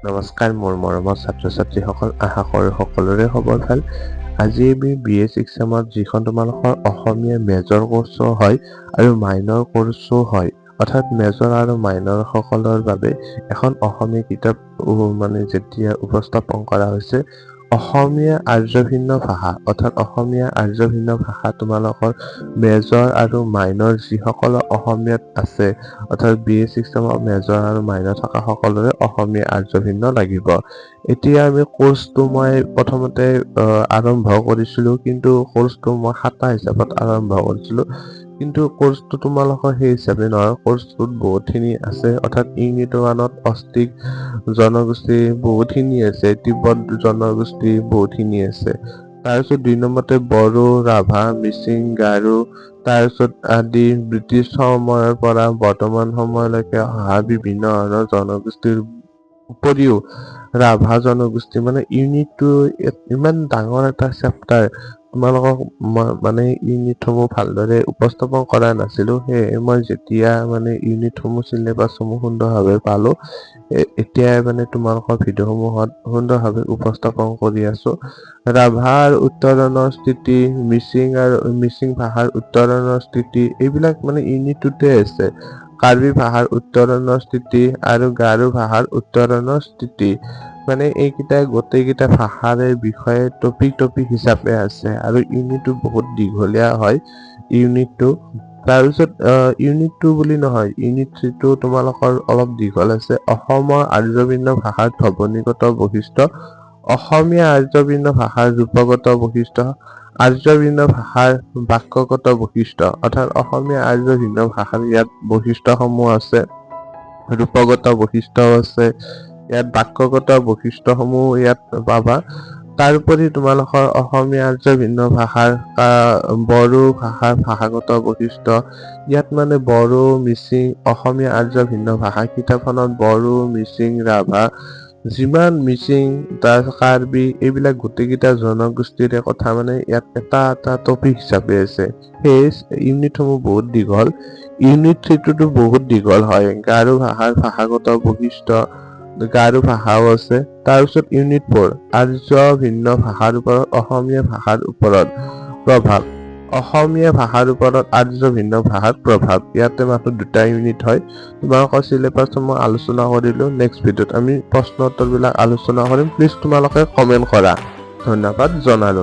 নমস্কাৰ মোৰ মৰমৰ ছাত্ৰ ছাত্ৰীসকল, আশা কৰোঁ সকলোৰে খবৰ ভাল। আজি আমি B.A 6th চেমত যিখন তোমালোকৰ অসমীয়া মেজৰ কোৰ্ছো হয় আৰু মাইনৰ কোৰ্ছো হয়, অৰ্থাৎ মেজৰ আৰু মাইনৰ সকলৰ বাবে এখন অসমীয়া কিতাপ যেতিয়া উপস্থাপন কৰা হৈছে, অসমীয়া আৰ্যভিন্ন ভাষা, অৰ্থাৎ অসমীয়া আৰ্যভিন্ন ভাষা তোমালোকৰ মেজৰ আৰু মাইনৰ যিসকলৰ অসমীয়াত আছে, অৰ্থাৎ B.A 6th চেমৰ মেজৰ আৰু মাইনৰ থকা সকলোৰে অসমীয়া আৰ্যভিন্ন লাগিব। এতিয়া আমি কোৰ্চটো মই প্ৰথমতে আৰম্ভ কৰিছিলো, কিন্তু কোৰ্চটো মই খাতা হিচাপত আৰম্ভ কৰিছিলো, কিন্তু কোৰ্চটো তোমালোকৰ সেই হিচাপে নহয়। কোৰ্চটোত বহুতখিনি আছে, অৰ্থাৎ ইউনিট 1ত অষ্টিক জনগোষ্ঠী বহুতখিনি আছে, তিব্বত জনগোষ্ঠী বহুতখিনি আছে। তাৰপিছত 2 নম্বৰতে বড়ো, ৰাভা, মিচিং, গাৰো, তাৰপিছত আদি ব্ৰিটিছ সময়ৰ পৰা বৰ্তমান সময়লৈকে অহা বিভিন্ন ধৰণৰ জনগোষ্ঠীৰ উপৰিও ৰাভা জনগোষ্ঠী, ইউনিটটো ইমান ডাঙৰ এটা চেপ্টাৰ, তোমালোকক ইউনিটসমূহ ভালদৰে উপস্থাপন কৰা নাছিলো। সেয়ে মই যেতিয়া ইউনিটসমূহ চিলেবাছসমূহ সুন্দৰভাৱে পালো, এতিয়াই তোমালোকৰ ভিডিঅ'সমূহত সুন্দৰভাৱে উপস্থাপন কৰি আছো। ৰাভাৰ উত্তৰণৰ স্থিতি, মিচিং ভাষাৰ উত্তৰণৰ স্থিতি, এইবিলাক ইউনিট 2তে আছে। কাৰ্বি ভাষাৰ উত্তৰণৰ স্থিতি আৰু গাৰো ভাষাৰ উত্তৰণৰ স্থিতি, এইকেইটা গোটেইকেইটা ভাষাৰে বিষয়ে টপিক হিচাপে আছে আৰু ইউনিটটো বহুত দীঘলীয়া হয় ইউনিটটো। তাৰপিছত ইউনিট 2 বুলি নহয়, ইউনিট 3টো তোমালোকৰ অলপ দীঘল আছে। অসমৰ আৰ্যভিন্ন ভাষাৰ ধ্বনিগত বৈশিষ্ট্য, অসমীয়া আৰ্যভিন্ন ভাষাৰ ৰূপগত বৈশিষ্ট্য, আৰ্যভিন্ন ভাষাৰ বাক্যগত বৈশিষ্ট্য, অৰ্থাৎ অসমীয়া আৰ্যভিন্ন ভাষাৰ ইয়াত বৈশিষ্ট্যসমূহ আছে, ৰূপগত বৈশিষ্ট্য আছে, ইয়াত বাক্যগত বৈশিষ্ট্যসমূহ ইয়াত পাবা। তাৰোপৰি তোমালোকৰ অসমীয়া আৰ্যভিন্ন ভাষাৰ বড়ো ভাষাৰ ভাষাগত বৈশিষ্ট্য, ইয়াত বড়ো, মিচিং, অসমীয়া আৰ্যভিন্ন ভাষা কিতাপখনত বড়ো, মিচিং, ৰাভা, যিমান মিচিং, কাৰ্বি, এইবিলাক গোটেইকেইটা জনগোষ্ঠীৰে কথা ইয়াত এটা টপিক হিচাপে আছে। সেই ইউনিটসমূহ বহুত দীঘল। ইউনিট 3টোতো বহুত দীঘল হয়। গাৰো ভাষাৰ ভাষাগত বৈশিষ্ট্য, গাৰো ভাষাও আছে। তাৰপিছত ইউনিট 4 আৰ্য ভিন্ন ভাষাৰ ওপৰত অসমীয়া ভাষাৰ ওপৰত প্ৰভাৱ, অসমীয়া ভাষাৰ ওপৰত আৰ্য ভিন্ন ভাষাৰ প্ৰভাৱ। ইয়াতে মাত্ৰ 2টা ইউনিট হয়। তোমালোকৰ চিলেবাছসমূহ আলোচনা কৰিলো। নেক্সট ভিডিঅ'ত আমি প্ৰশ্ন উত্তৰবিলাক আলোচনা কৰিম। প্লিজ তোমালোকে কমেণ্ট কৰা। ধন্যবাদ জনালো।